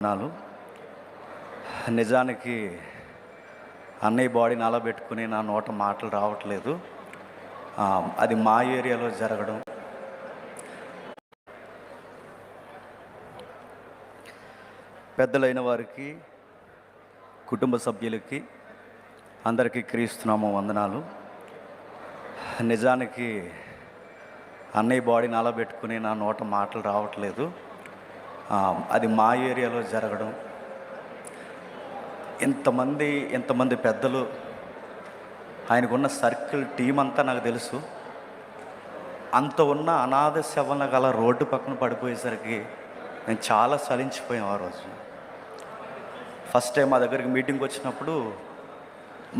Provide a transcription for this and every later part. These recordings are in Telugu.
నాలు నిజానికి అన్నయ్య బాడీని అలా పెట్టుకుని నా నోట మాటలు రావట్లేదు. అది మా ఏరియాలో జరగడం, పెద్దలైన వారికి, కుటుంబ సభ్యులకి అందరికీ క్రీస్తునామం వందనాలు. నిజానికి అన్నయ్య బాడీని అలా పెట్టుకుని నా నోట మాటలు రావట్లేదు. అది మా ఏరియాలో జరగడం, ఎంతమంది పెద్దలు, ఆయనకున్న సర్కిల్ టీం అంతా నాకు తెలుసు. అంత ఉన్న అనాథ శవన గల రోడ్డు పక్కన పడిపోయేసరికి నేను చాలా సలించిపోయాను. ఆ రోజు ఫస్ట్ టైం మా దగ్గరికి మీటింగ్కి వచ్చినప్పుడు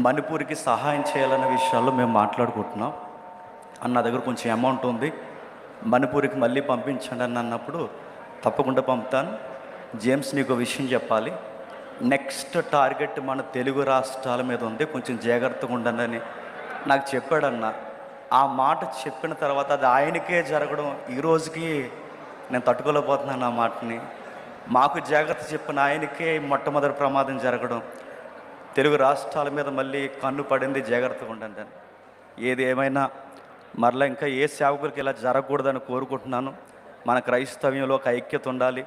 మణిపూర్కి సహాయం చేయాలనే విషయాల్లో మేము మాట్లాడుకుంటున్నాం. నా దగ్గర కొంచెం అమౌంట్ ఉంది, మణిపూర్కి మళ్ళీ పంపించండి అని అన్నప్పుడు తప్పకుండా పంపుతాను. జేమ్స్, నీకు విషయం చెప్పాలి, నెక్స్ట్ టార్గెట్ మన తెలుగు రాష్ట్రాల మీద ఉంది, కొంచెం జాగ్రత్తగా ఉండండి నాకు చెప్పాడన్న. ఆ మాట చెప్పిన తర్వాత అది ఆయనకే జరగడం ఈ రోజుకి నేను తట్టుకోలేకపోతున్నాను. ఆ మాటని మాకు జాగ్రత్త చెప్పిన ఆయనకే మొట్టమొదటి ప్రమాదం జరగడం, తెలుగు రాష్ట్రాల మీద మళ్ళీ కన్ను పడింది, జాగ్రత్తగా ఉండండి అని. ఏది ఏమైనా మరలా ఇంకా ఏ సేవకులకి ఇలా జరగకూడదని కోరుకుంటున్నాను. మన క్రైస్తవ్యంలో ఒక ఐక్యత ఉండాలి.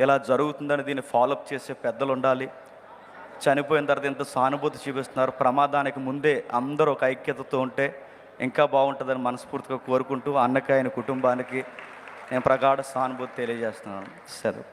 ఇలా జరుగుతుందని దీన్ని ఫాలోఅప్ చేసే పెద్దలు ఉండాలి. చనిపోయిన తర్వాత ఎంత సానుభూతి చూపిస్తున్నారు, ప్రమాదానికి ముందే అందరూ ఒక ఐక్యతతో ఉంటే ఇంకా బాగుంటుందని మనస్ఫూర్తిగా కోరుకుంటూ అన్నకి, ఆయన కుటుంబానికి నేను ప్రగాఢ సానుభూతి తెలియజేస్తున్నాను. సరే.